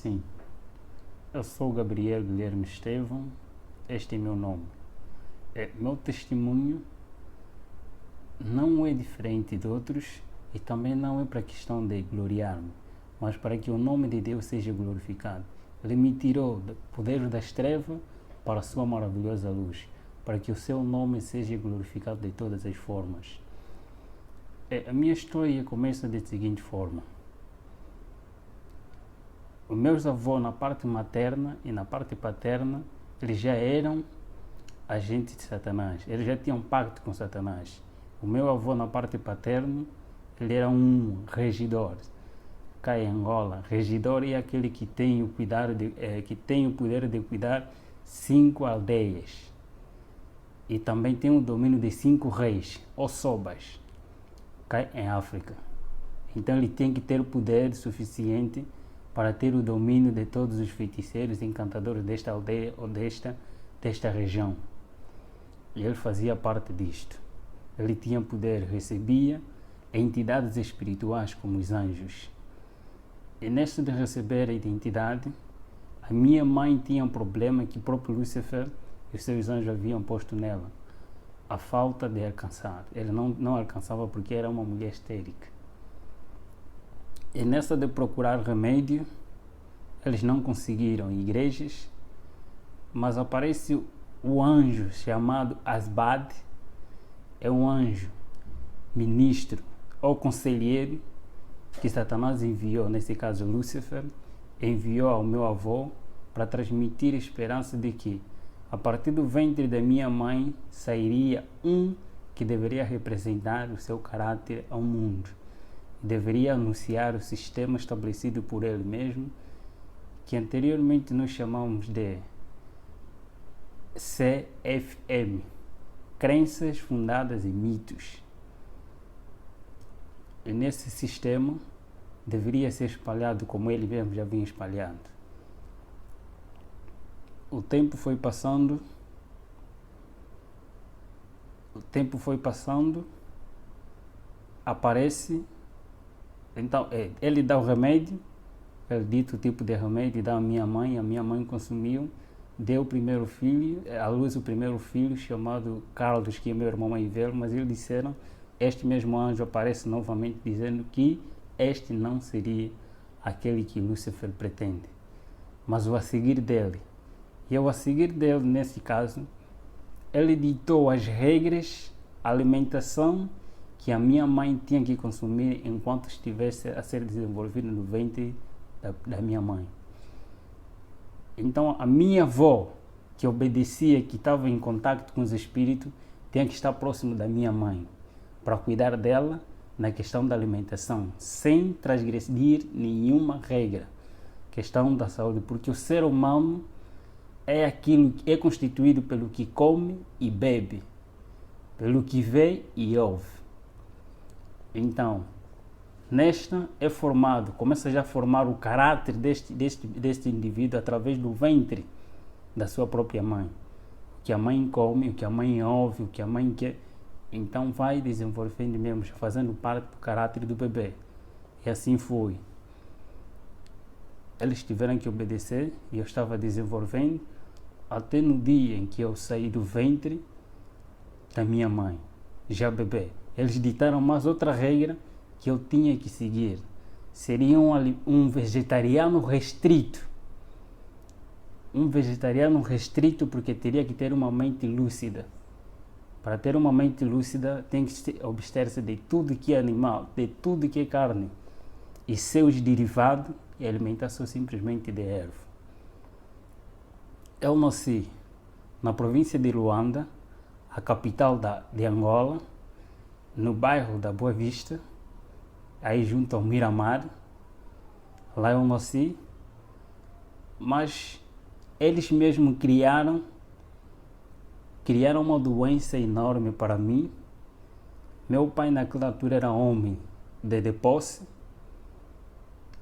Sim, eu sou Gabriel Guilherme Estevão, este é meu nome. Meu testemunho não é diferente de outros e também não é para a questão de gloriar-me, mas para que o nome de Deus seja glorificado. Ele me tirou do poder das trevas para a sua maravilhosa luz, para que o seu nome seja glorificado de todas as formas. A minha história começa da seguinte forma. Os meus avós, na parte materna e na parte paterna, eles já eram agentes de Satanás. Eles já tinham pacto com Satanás. O meu avô, na parte paterna, ele era um regidor. Cá em Angola, regidor é aquele que tem o poder de cuidar 5 aldeias. E também tem o domínio de 5 reis, ou sobas, cá em África. Então ele tem que ter o poder suficiente para ter o domínio de todos os feiticeiros e encantadores desta aldeia ou desta região. E ele fazia parte disto. Ele tinha poder, recebia entidades espirituais como os anjos. E nesta de receber a identidade, a minha mãe tinha um problema que o próprio Lúcifer e os seus anjos haviam posto nela. A falta de alcançar. Ele não alcançava porque era uma mulher estérica. E nessa de procurar remédio, eles não conseguiram em igrejas, mas aparece o anjo chamado Asbad, é um anjo, ministro ou conselheiro que Satanás enviou, nesse caso Lúcifer, enviou ao meu avô para transmitir a esperança de que a partir do ventre da minha mãe sairia um que deveria representar o seu caráter ao mundo. Deveria anunciar o sistema estabelecido por ele mesmo, que anteriormente nós chamamos de CFM, Crenças Fundadas em Mitos. E nesse sistema deveria ser espalhado como ele mesmo já vinha espalhando. O tempo foi passando, aparece. Então, ele dá o remédio, ele dito o tipo de remédio, dá a minha mãe consumiu, deu o primeiro filho, à luz o primeiro filho, chamado Carlos, que é meu irmão mais velho, mas eles disseram, este mesmo anjo aparece novamente dizendo que este não seria aquele que Lúcifer pretende, mas o a seguir dele. E ao a seguir dele, nesse caso, ele ditou as regras, a alimentação, que a minha mãe tinha que consumir enquanto estivesse a ser desenvolvida no ventre da minha mãe. Então, a minha avó, que obedecia, que estava em contato com os espíritos, tinha que estar próximo da minha mãe, para cuidar dela na questão da alimentação, sem transgredir nenhuma regra. Questão da saúde, porque o ser humano é aquilo que é constituído pelo que come e bebe, pelo que vê e ouve. Então, nesta é formado, começa já a formar o caráter deste indivíduo através do ventre da sua própria mãe. O que a mãe come, o que a mãe ouve, o que a mãe quer. Então vai desenvolvendo mesmo, fazendo parte do caráter do bebê. E assim foi. Eles tiveram que obedecer e eu estava desenvolvendo até no dia em que eu saí do ventre da minha mãe, já bebê. Eles ditaram mais outra regra que eu tinha que seguir. Seria um vegetariano restrito. Um vegetariano restrito porque teria que ter uma mente lúcida. Para ter uma mente lúcida tem que abster-se de tudo que é animal, de tudo que é carne. E seus derivados e alimentação simplesmente de erva. Eu nasci na província de Luanda, a capital de Angola, no bairro da Boa Vista, aí junto ao Miramar. Lá eu nasci, mas eles mesmos criaram uma doença enorme para mim. Meu pai naquela altura era homem de posse.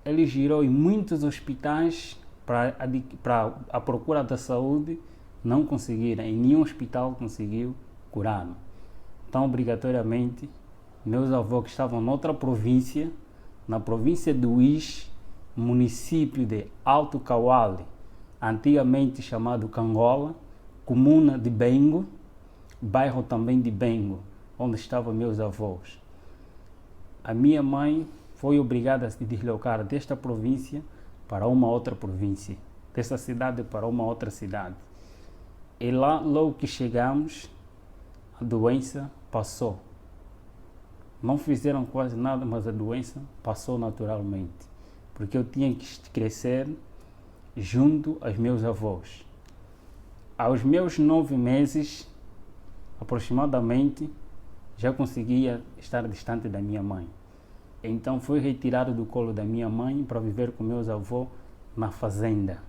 Ele girou em muitos hospitais para a procura da saúde, não conseguiram, em nenhum hospital conseguiu curar-me. Então, obrigatoriamente, meus avós que estavam noutra província, na província do Uís, município de Alto Cauale, antigamente chamado Cangola, comuna de Bengo, bairro também de Bengo, onde estavam meus avós. A minha mãe foi obrigada a se deslocar desta província para uma outra província, dessa cidade para uma outra cidade. E lá, logo que chegamos, a doença passou. Não fizeram quase nada, mas a doença passou naturalmente, porque eu tinha que crescer junto aos meus avós. Aos meus 9 meses, aproximadamente, já conseguia estar distante da minha mãe. Então fui retirado do colo da minha mãe para viver com meus avós na fazenda.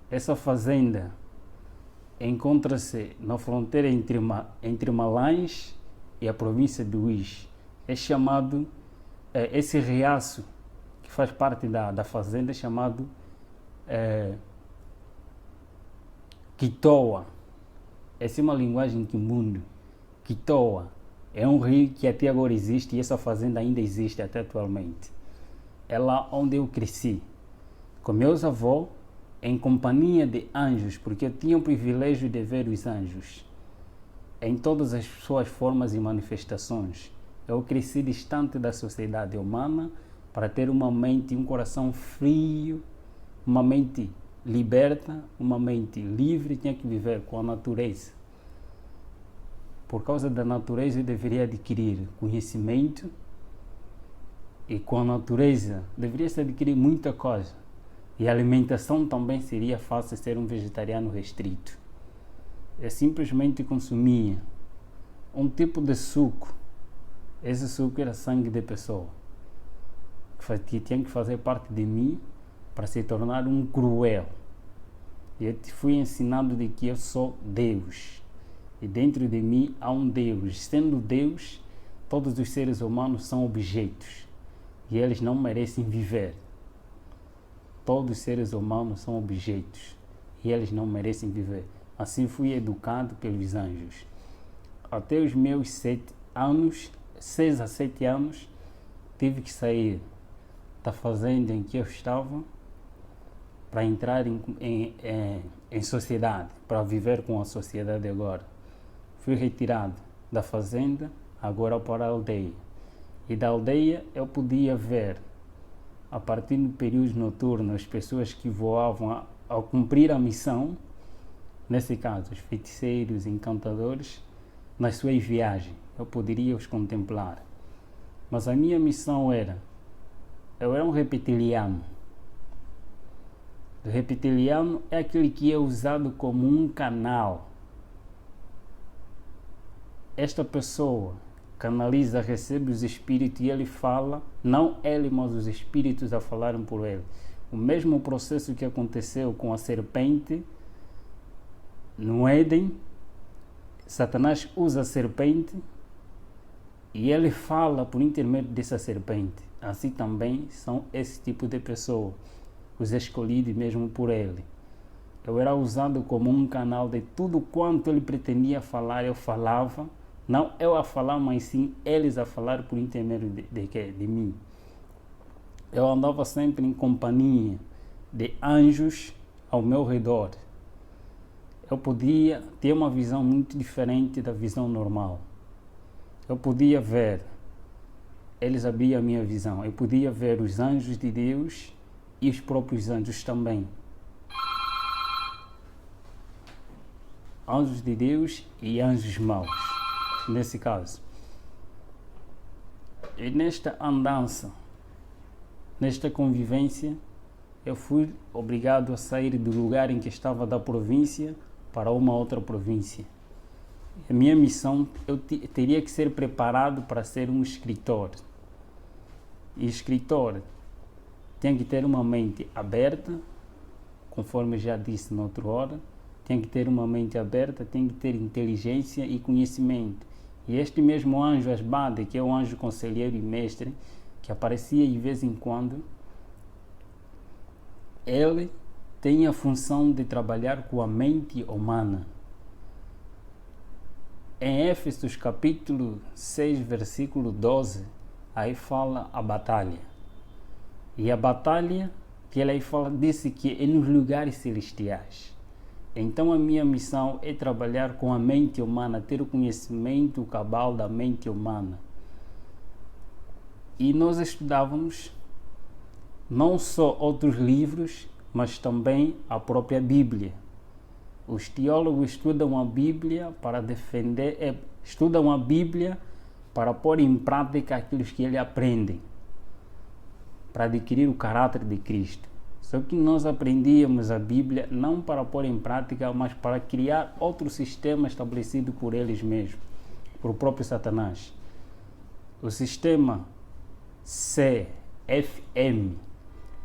Essa fazenda encontra-se na fronteira entre Malães e a província de Uís. É chamado, esse riacho que faz parte da fazenda é chamado Quitoa. Essa é uma linguagem quimundo. Quitoa é um rio que até agora existe e essa fazenda ainda existe até atualmente. É lá onde eu cresci, com meus avós, em companhia de anjos, porque eu tinha o privilégio de ver os anjos em todas as suas formas e manifestações. Eu cresci distante da sociedade humana para ter uma mente e um coração frio, uma mente liberta, uma mente livre. Tinha que viver com a natureza. Por causa da natureza eu deveria adquirir conhecimento e com a natureza deveria se adquirir muita coisa. E a alimentação também seria fácil ser um vegetariano restrito. Eu simplesmente consumia um tipo de suco. Esse suco era sangue de pessoa, que tinha que fazer parte de mim para se tornar um cruel. E eu fui ensinado de que eu sou Deus. E dentro de mim há um Deus. Sendo Deus, todos os seres humanos são objetos. E eles não merecem viver. Todos os seres humanos são objetos. E eles não merecem viver. Assim fui educado pelos anjos. Até os meus 6 a 7 anos, tive que sair da fazenda em que eu estava para entrar em sociedade, para viver com a sociedade agora. Fui retirado da fazenda, agora para a aldeia. E da aldeia eu podia ver, a partir do período noturno, as pessoas que voavam ao cumprir a missão, nesse caso, os feiticeiros, encantadores, nas suas viagens. Eu poderia os contemplar. Mas a minha missão eu era um reptiliano. O reptiliano é aquele que é usado como um canal. Esta pessoa canaliza, recebe os espíritos e ele fala, não ele, mas os espíritos a falarem por ele. O mesmo processo que aconteceu com a serpente no Éden, Satanás usa a serpente e ele fala por intermédio dessa serpente. Assim também são esse tipo de pessoa, os escolhidos mesmo por ele. Eu era usado como um canal de tudo quanto ele pretendia falar, eu falava. Não eu a falar, mas sim eles a falar por intermédio de mim. Eu andava sempre em companhia de anjos ao meu redor. Eu podia ter uma visão muito diferente da visão normal. Eu podia ver, eles abriam a minha visão. Eu podia ver os anjos de Deus e os próprios anjos também. Anjos de Deus e anjos maus. Nesse caso. E nesta andança, nesta convivência, eu fui obrigado a sair do lugar em que estava da província para uma outra província. A minha missão, eu teria que ser preparado para ser um escritor. E escritor tem que ter uma mente aberta, conforme já disse noutra hora, tem que ter uma mente aberta, tem que ter inteligência e conhecimento. E este mesmo anjo Asbade, que é o anjo conselheiro e mestre, que aparecia de vez em quando, ele tem a função de trabalhar com a mente humana. Em Éfesos capítulo 6, versículo 12, aí fala a batalha. E a batalha que ele aí fala, disse que é nos lugares celestiais. Então a minha missão é trabalhar com a mente humana, ter o conhecimento cabal da mente humana. E nós estudávamos não só outros livros, mas também a própria Bíblia. Os teólogos estudam a Bíblia para defender, estudam a Bíblia para pôr em prática aquilo que eles aprendem, para adquirir o caráter de Cristo. Só que nós aprendíamos a Bíblia não para pôr em prática, mas para criar outro sistema estabelecido por eles mesmos, por o próprio Satanás. O sistema CFM,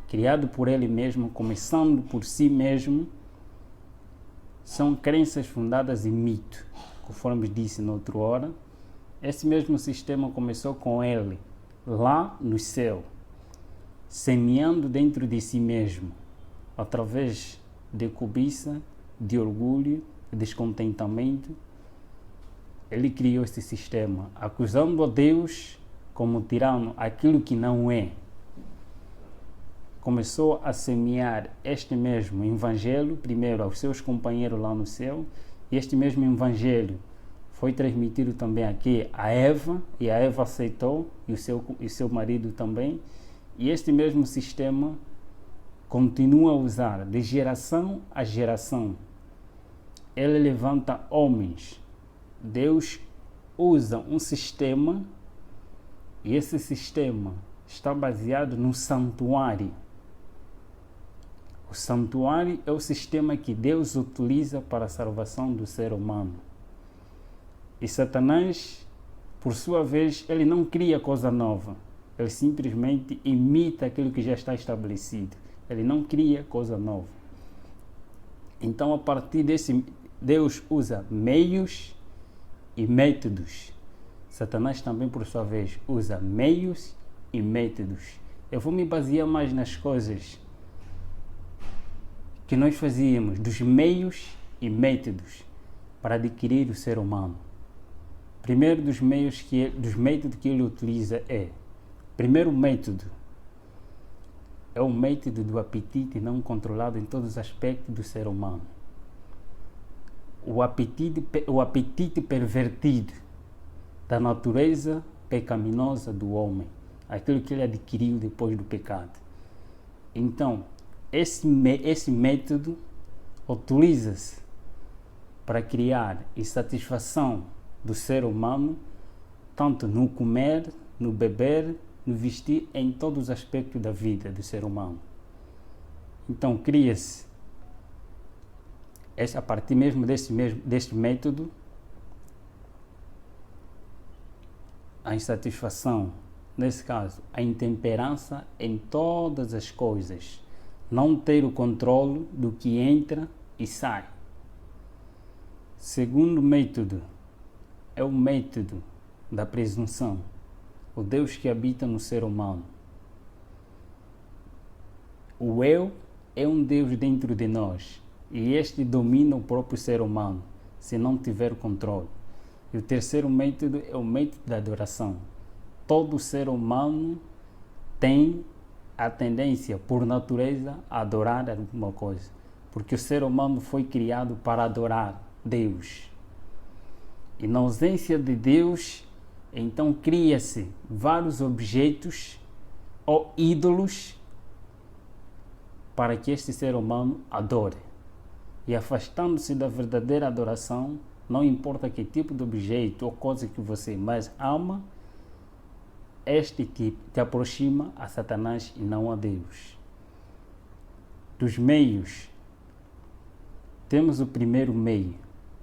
criado por ele mesmo, começando por si mesmo, são crenças fundadas em mito, conforme disse na outra hora. Esse mesmo sistema começou com ele, lá no céu, semeando dentro de si mesmo, através de cobiça, de orgulho, de descontentamento. Ele criou esse sistema, acusando a Deus como tirano, aquilo que não é. Começou a semear este mesmo evangelho, primeiro aos seus companheiros lá no céu, e este mesmo evangelho foi transmitido também aqui a Eva, e a Eva aceitou, e o seu marido também, e este mesmo sistema continua a usar de geração a geração. Ele levanta homens. Deus usa um sistema, e esse sistema está baseado no santuário. O santuário é o sistema que Deus utiliza para a salvação do ser humano. E Satanás, por sua vez, ele não cria coisa nova. Ele simplesmente imita aquilo que já está estabelecido. Ele não cria coisa nova. Então, a partir desse, Deus usa meios e métodos. Satanás também, por sua vez, usa meios e métodos. Eu vou me basear mais nas coisas que nós fazíamos, dos meios e métodos para adquirir o ser humano. Primeiro dos métodos que ele utiliza primeiro método é o método do apetite não controlado em todos os aspectos do ser humano. O apetite pervertido da natureza pecaminosa do homem, aquilo que ele adquiriu depois do pecado. Então, esse método utiliza-se para criar insatisfação do ser humano, tanto no comer, no beber, no vestir, em todos os aspectos da vida do ser humano. Então cria-se, a partir mesmo deste método, a insatisfação, nesse caso, a intemperança em todas as coisas, não ter o controle do que entra e sai. Segundo método é o método da presunção, o Deus que habita no ser humano. O eu é um Deus dentro de nós e este domina o próprio ser humano, se não tiver controle. E o terceiro método é o método da adoração. Todo ser humano tem a tendência, por natureza, a adorar alguma coisa, porque o ser humano foi criado para adorar Deus. E na ausência de Deus, então cria-se vários objetos ou ídolos para que este ser humano adore. E afastando-se da verdadeira adoração, não importa que tipo de objeto ou coisa que você mais ama, este te aproxima a Satanás e não a Deus. Dos meios, temos o primeiro meio,